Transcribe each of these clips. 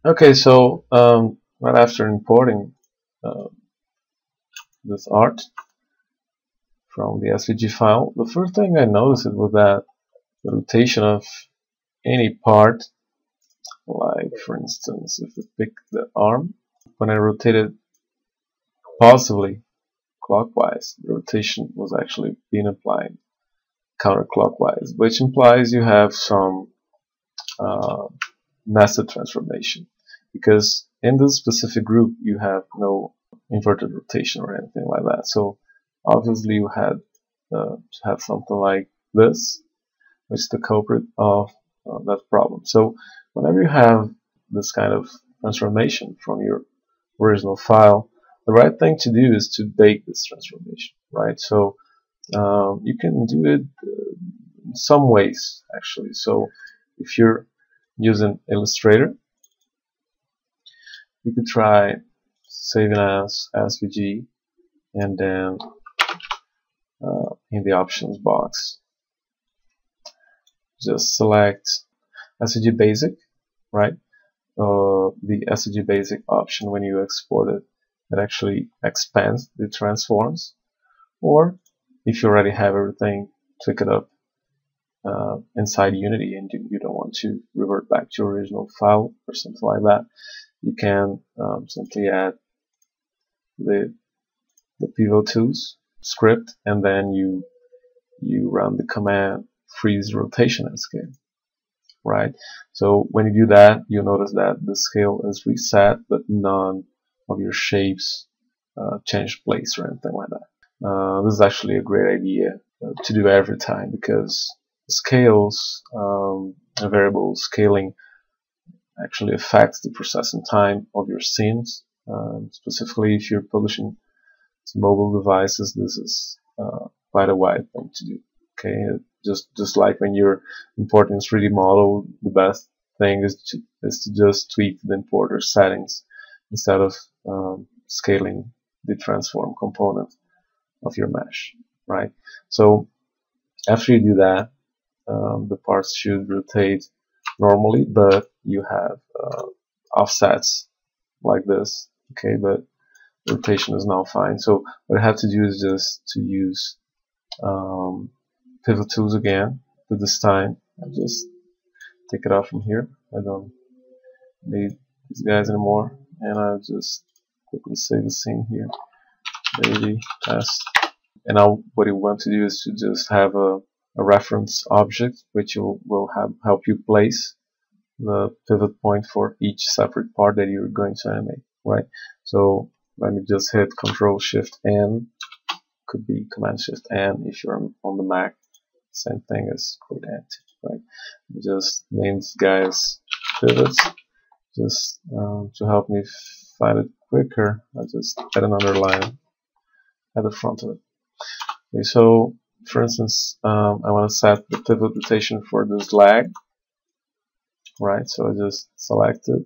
Okay, so right after importing uh, this art from the SVG file, the first thing I noticed was that the rotation of any part, like for instance, if we pick the arm, when I rotate it positively clockwise, the rotation was actually being applied counterclockwise, which implies you have some uh, nested transformation, because in this specific group you have no inverted rotation or anything like that. So obviously you had to have something like this, which is the culprit of that problem. So whenever you have this kind of transformation from your original file, the right thing to do is to bake this transformation, right? So you can do it in some ways actually. So if you're using Illustrator, you could try saving as SVG, and then in the options box just select SVG basic, right? The SVG basic option, when you export it, it actually expands the transforms, or if you already have everything, click it up inside Unity and you don't want to revert back to your original file or something like that, you can simply add the pivot tools script, and then you run the command freeze rotation and scale, right? So when you do that, you notice that the scale is reset, but none of your shapes change place or anything like that. This is actually a great idea to do every time, because scales, variable scaling, actually affects the processing time of your scenes. Specifically, if you're publishing to mobile devices, this is quite a wide thing to do. Okay, just like when you're importing a 3D model, the best thing is to just tweak the importer settings instead of scaling the transform component of your mesh, right? So after you do that, the parts should rotate normally, but you have offsets like this. Okay, but rotation is now fine. So what I have to do is just to use pivot tools again, but this time I just take it out from here. I don't need these guys anymore, and I'll just quickly save the scene here. Baby test. And now what you want to do is to just have a reference object which will help you place the pivot point for each separate part that you're going to animate, right? So let me just hit Control Shift N, could be Command Shift N if you're on the Mac, same thing as Code Ant, right? Just name this guy as pivots, just to help me find it quicker. I just add another line at the front of it. Okay, so for instance, I want to set the pivot rotation for this lag, right? So I just select it,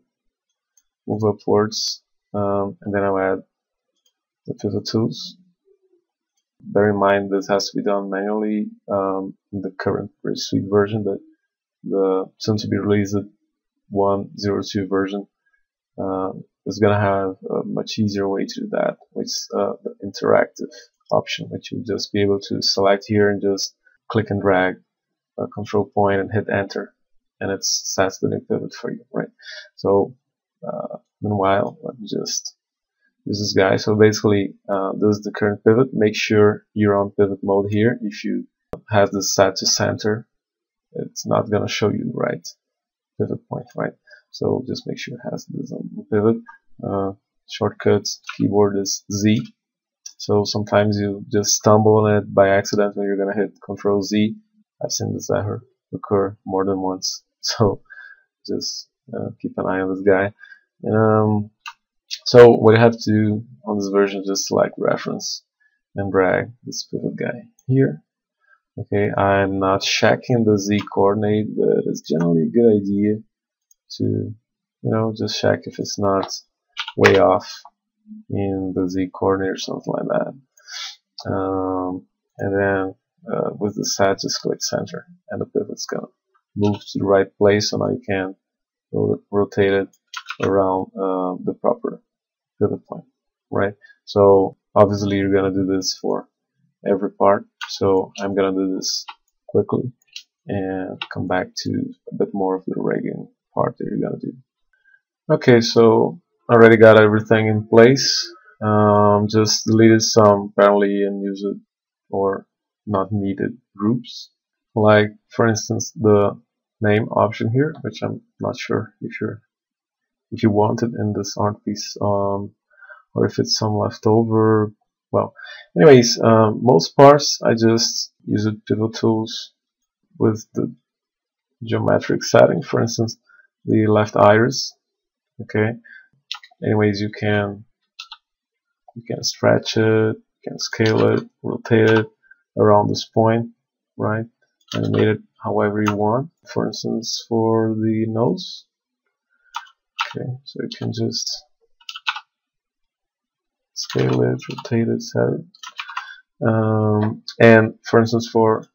move upwards, and then I'll add the pivot tools. Bear in mind this has to be done manually in the current Suite version, but the soon to be released 1.02 version is going to have a much easier way to do that, which is the interactive option, which you'll just be able to select here and just click and drag a control point and hit enter, and it sets the new pivot for you, right? So meanwhile, let me just use this guy. So basically, this is the current pivot. Make sure you're on pivot mode here. If you have this set to center, it's not going to show you the right pivot point, right? So just make sure it has this on pivot. Shortcut keyboard is Z. So sometimes you just stumble on it by accident when you're going to hit Control Z. I've seen this occur more than once. So just keep an eye on this guy. So what you have to do on this version is just select reference and drag this pivot guy here. Okay, I'm not checking the Z coordinate, but it's generally a good idea to, just check if it's not way off in the Z coordinate or something like that. And then with the set, just click center, and the pivot's gonna move to the right place, so now you can rotate it around the proper pivot point, right? So obviously you're gonna do this for every part, so I'm gonna do this quickly and come back to a bit more of the rigging part that you're gonna do. Okay, so I already got everything in place. Just deleted some apparently unused or not needed groups, like for instance the name option here, which I'm not sure if you want it in this art piece, or if it's some leftover. Well, anyways, most parts I just use pivot tools with the geometric setting. For instance, the left iris. Okay. Anyways, you can stretch it, you can scale it, rotate it around this point, right? Animate it however you want. For instance, for the nose. Okay, so you can just scale it, rotate it, set it. And for instance, for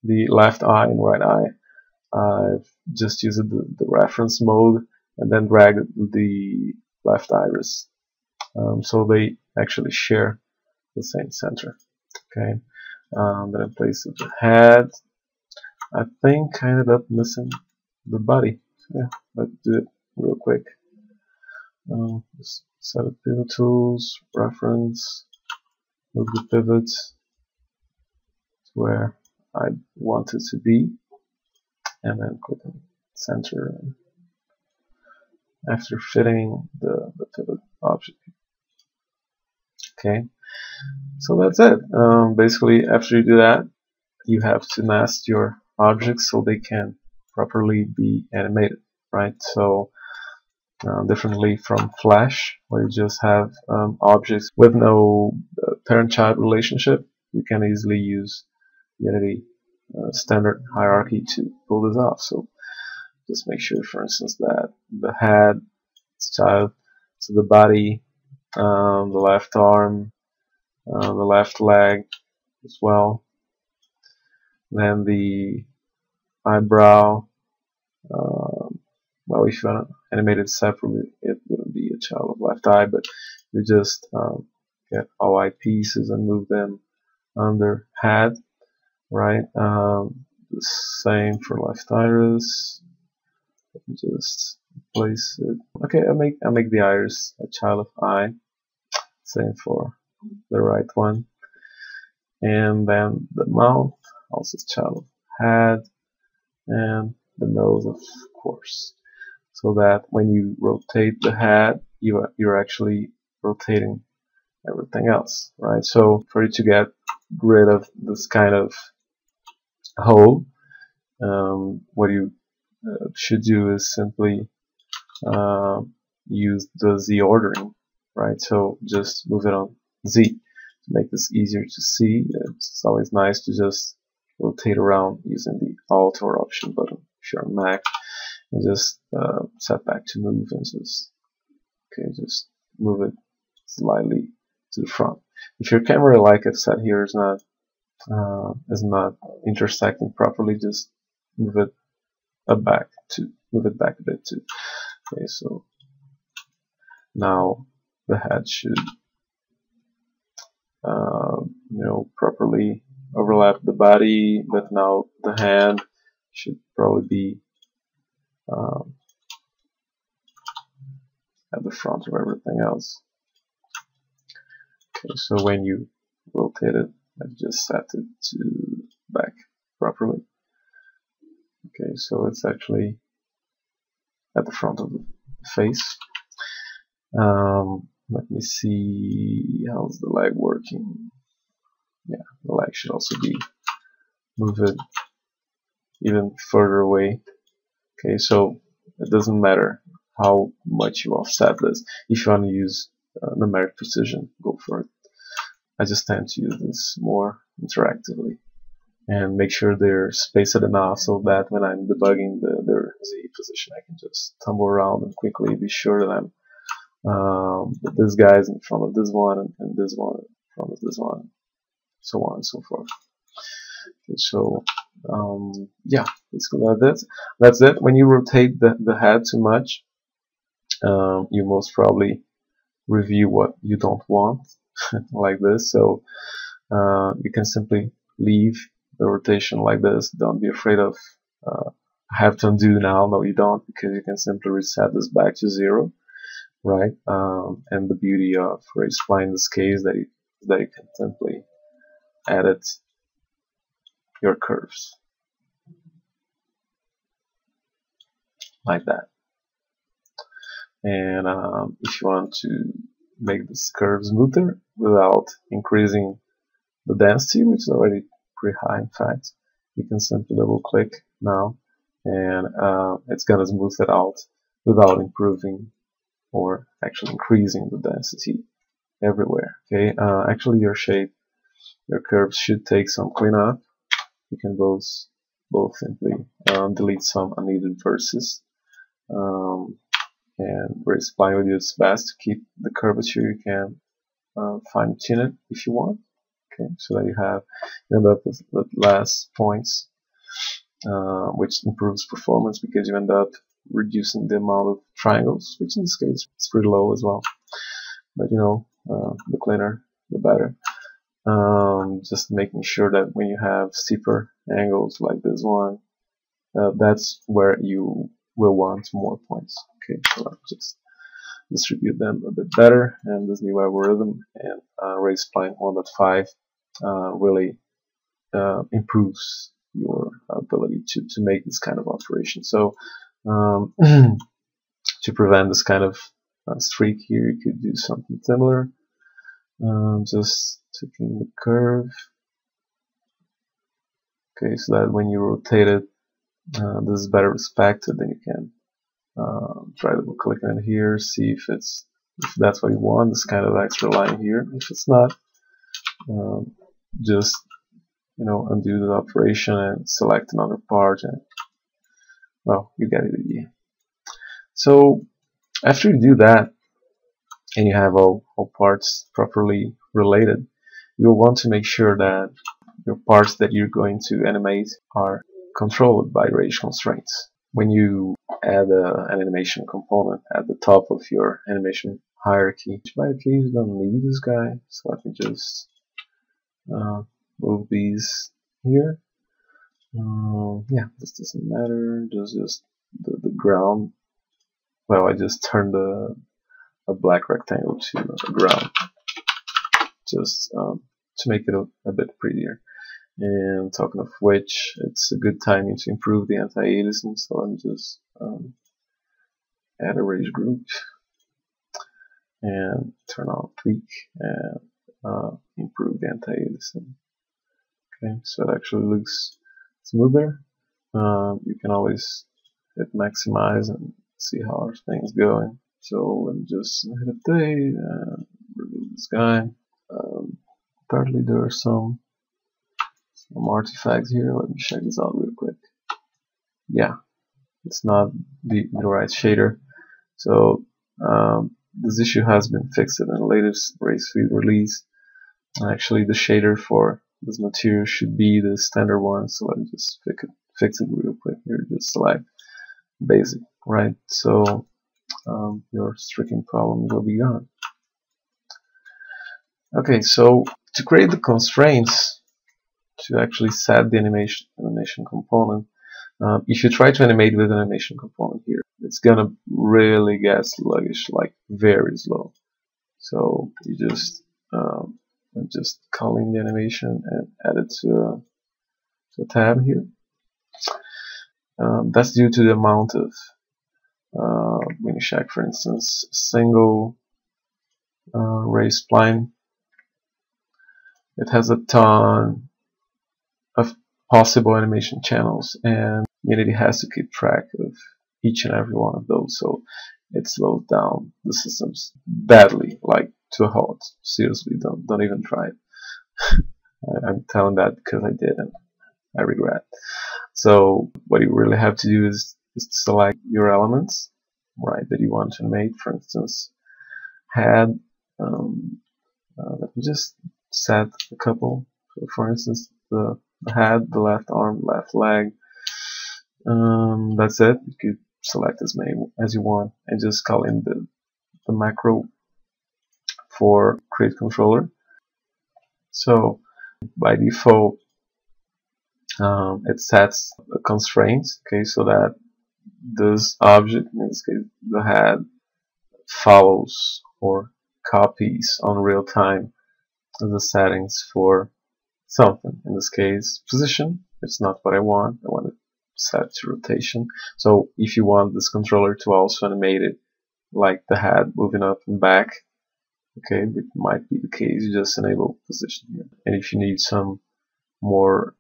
the left eye and right eye, I've just used the reference mode and then dragged the left iris, so they actually share the same center. Okay, then I placed the head. I think I ended up missing the body. Yeah, let's do it real quick. Just set up pivot tools, reference, move the pivot to where I want it to be, and then click on center after fitting the pivot object. Okay, so that's it. Basically, after you do that, you have to nest your objects so they can properly be animated, right? So differently from Flash, where you just have objects with no parent-child relationship, you can easily use Unity standard hierarchy to pull this off. So just make sure, for instance, that the head is child to the body, the left arm, the left leg as well, then the eyebrow. Well, if you want to animate it separately, it wouldn't be a child of left eye, but you just get all eye pieces and move them under head, right? The same for left iris. Just place it. Okay, I make the iris a child of eye. Same for the right one, and then the mouth also child of head, and the nose, of course. So that when you rotate the head, you're actually rotating everything else, right? So for you to get rid of this kind of hole, what you should do is simply use the Z ordering, right? So just move it on Z to make this easier to see. It's always nice to just rotate around using the Alt or Option button if you're on Mac, and just set back to move and just move it slightly to the front. If your camera, like I've said here, is not intersecting properly, just move it back a bit too. Okay, so now the head should properly overlap the body, but now the hand should probably be at the front of everything else. Okay, so when you rotate it, I just set it to back properly. Okay, so it's actually at the front of the face. Let me see, how's the leg working? Yeah, the leg should also be move it even further away. Okay, so it doesn't matter how much you offset this. If you want to use numeric precision, go for it. I just tend to use this more interactively and make sure they're spaced enough so that when I'm debugging their Z position, I can just tumble around and quickly be sure that I'm this guy's in front of this one and this one in front of this one, so on and so forth. Okay, so yeah, basically that's it. When you rotate the head too much, you most probably review what you don't want like this. So you can simply leave the rotation like this. Don't be afraid of have to undo now. No, you don't, because you can simply reset this back to 0, right? And the beauty of race spline in this case that you can simply edit your curves like that. And if you want to make this curve smoother without increasing the density, which is already pretty high in fact, you can simply double click now, and it's gonna smooth it out without improving or actually increasing the density everywhere. Okay, actually your shape, your curves should take some cleanup. You can both simply delete some unneeded verses, and raise spline will do its best to keep the curvature. You can fine tune it if you want. Okay, so that you end up with the last points, which improves performance because you end up reducing the amount of triangles, which in this case is pretty low as well. But you know, the cleaner, the better. Just making sure that when you have steeper angles like this one, that's where you will want more points. Okay, so I'll just distribute them a bit better, and this new algorithm and raise spline 1.5 really improves your ability to make this kind of operation. So to prevent this kind of streak here, you could do something similar. Just taking the curve. Okay, so that when you rotate it, this is better respected. Then you can try double clicking it here, see if that's what you want. This kind of extra line here. If it's not, just undo the operation and select another part, and well, you get the idea. So after you do that, and you have all parts properly related, you'll want to make sure that your parts that you're going to animate are controlled by range constraints. When you add an animation component at the top of your animation hierarchy, which by the case you don't need this guy, so let me just move these here. Yeah, this doesn't matter. Just the ground. Well, I just turned a black rectangle to a ground, just to make it a bit prettier. And talking of which, it's a good timing to improve the anti-aliasing, so I'm just add a rage group and turn on tweak and improve the anti-aliasing. Okay, so it actually looks smoother. You can always hit maximize and see how everything's going. So let me just hit update and remove this guy. Apparently there are some artifacts here. Let me check this out real quick. Yeah, it's not the right shader. So this issue has been fixed in the latest race feed release. Actually, the shader for this material should be the standard one. So let me just fix it real quick here. Just select basic, right? So your striking problem will be gone. Okay, so to create the constraints to actually set the animation component, if you try to animate with an animation component here, it's gonna really get sluggish, like very slow. So you just I'm just calling the animation and add it to a tab here. That's due to the amount of when you check, for instance, single race spline. It has a ton of possible animation channels, and Unity has to keep track of each and every one of those, so it slows down the systems badly, like to a halt. Seriously, don't even try it. I'm telling that because I did and I regret. So what you really have to do is select your elements, right, that you want to animate. For instance, head. Let me just set a couple. So for instance, the head, the left arm, left leg. That's it. You could select as many as you want, and just call in the macro for create controller. So by default, it sets a constraint, okay, so that this object, in this case the head, follows or copies on real time the settings for something. In this case, position. It's not what I want. I want it set to rotation. So if you want this controller to also animate it like the head moving up and back, okay, it might be the case, you just enable position here. And if you need some more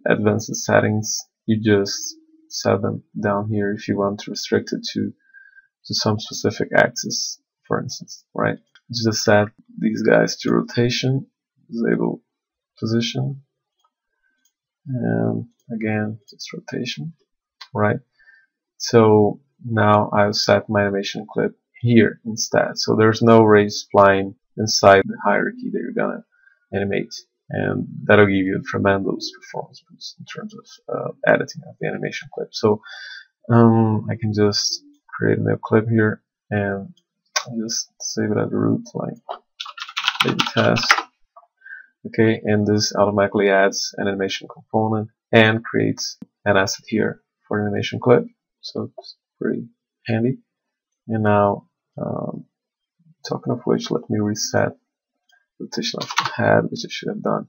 advanced settings, you just set them down here if you want to restrict it to some specific axis, for instance, right? Just set these guys to rotation, disable position, and again just rotation, right? So now I'll set my animation clip here instead, so there's no raised spline inside the hierarchy that you're gonna animate, and that'll give you a tremendous performance boost in terms of editing of the animation clip. So I can just create a new clip here and just save it as a root, like baby test. Okay, and this automatically adds an animation component and creates an asset here for an animation clip. So it's pretty handy. And now, talking of which, let me reset the rotation of the head, which I should have done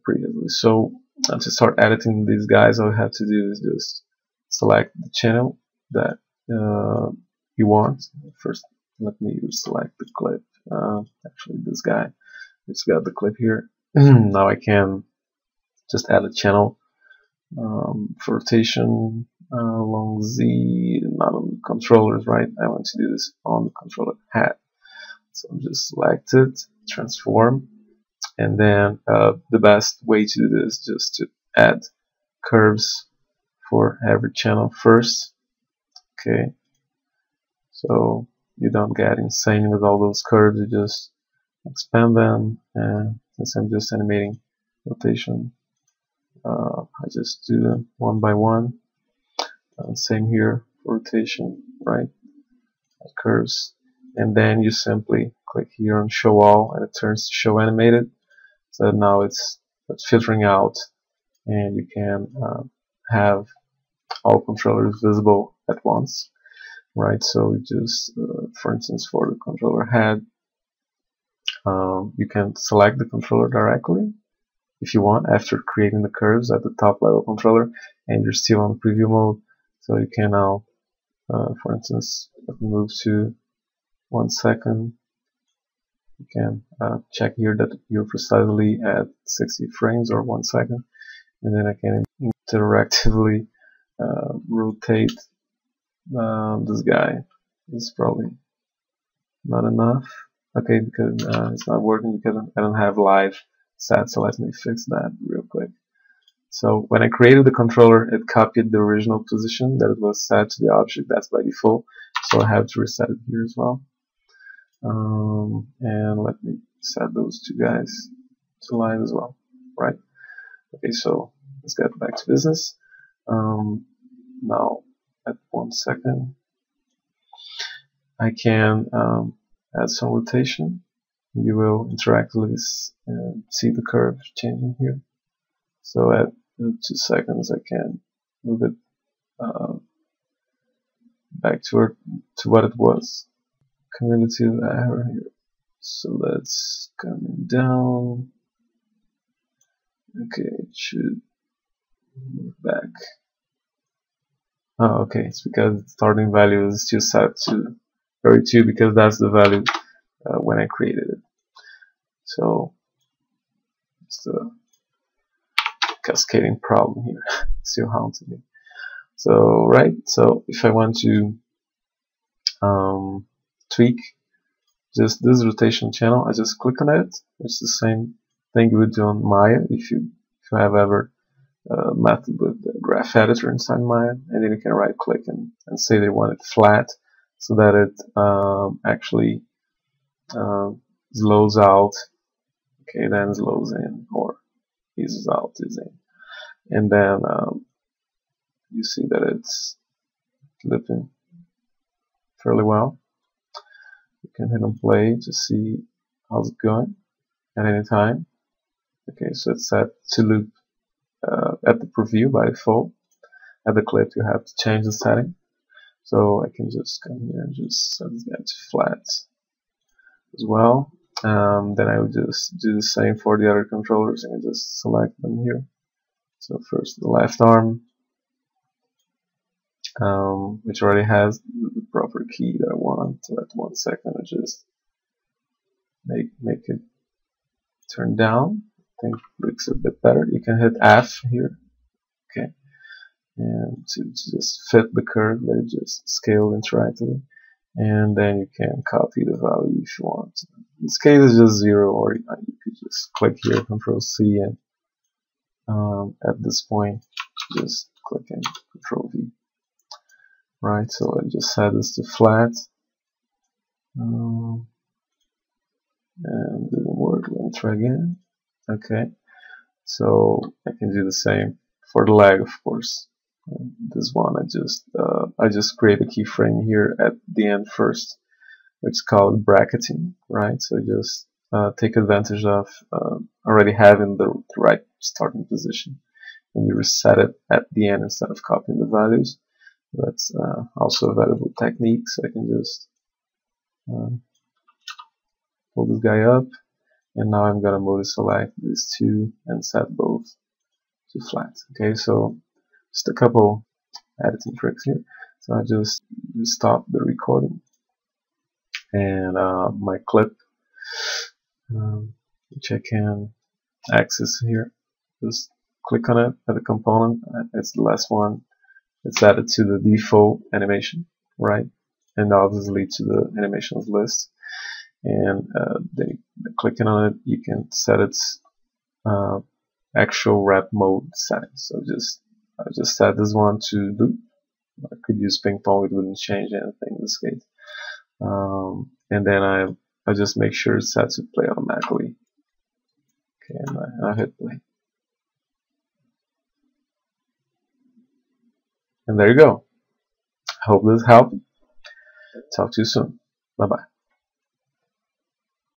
previously. So to start editing these guys, all I have to do is just select the channel that you want. First, let me select the clip. Actually, this guy. It's got the clip here. Now I can just add a channel for rotation along Z, not on the controllers, right? I want to do this on the controller head. So just select it, transform, and then the best way to do this is just to add curves for every channel first. Okay, so you don't get insane with all those curves, you just expand them, and since I'm just animating rotation, I just do them one by one. Same here for rotation, right? Curves, and then you simply click here on show all, and it turns to show animated. So now it's filtering out, and you can have all controllers visible at once, right? So just, for instance, for the controller head, you can select the controller directly if you want after creating the curves at the top level controller, and you're still on preview mode. So you can now, for instance, let me move to 1 second. You can check here that you're precisely at 60 frames or 1 second, and then I can interactively rotate this guy. This is probably not enough. Okay, because it's not working because I don't have live set, so let me fix that real quick. So when I created the controller, it copied the original position that it was set to the object. That's by default, so I have to reset it here as well. And let me set those two guys to live as well, right? Okay, so let's get back to business. Now at 1 second, I can add some rotation. You will interactively see the curve changing here. So at 2 seconds, I can move it back to what it was. Cumulative error here. So that's coming down. Okay, it should move back. Oh, okay, it's because the starting value is still set to 32 because that's the value when I created it. So it's the cascading problem here still haunting me. So right, so if I want to tweak just this rotation channel, I just click on it. It's the same thing you would do on Maya if you have ever method with the graph editor inside Maya, and then you can right click and say they want it flat so that it actually slows out, okay, then slows in, or eases out, is in, and then you see that it's clipping fairly well. You can hit on play to see how's it going at any time. Okay, so it's set to loop at the preview by default. At the clip, you have to change the setting. So I can just come here and just set this guy to flat as well. Then I would just do the same for the other controllers and just select them here. So first the left arm, which already has the proper key that I want. So at 1 second, I just make it turn down. I think it looks a bit better. You can hit F here, okay, and to just fit the curve, let it just scale interactively, and then you can copy the value if you want. In this case, it's just 0, or you could just click here, Control C, and at this point, just click and Control V. Right, so I just set this to flat. And didn't work. Let me try again. Okay, so I can do the same for the leg, of course. This one, I just create a keyframe here at the end first, which is called bracketing. Right, so just take advantage of already having the right starting position, and you reset it at the end instead of copying the values. That's also a valuable technique. So I can just pull this guy up, and now I'm gonna multi-select these two and set both to flat. Okay, so just a couple editing tricks here. So I just stop the recording, and my clip, which I can access here. Just click on it at the component. It's the last one. It's added to the default animation, right? And obviously to the animations list. And then clicking on it, you can set its actual rep mode settings. So I just set this one to loop. I could use ping pong; it wouldn't change anything in this case. And then I just make sure it's set to play automatically. Okay, and I hit play. And there you go. I hope this helped. Talk to you soon. Bye bye.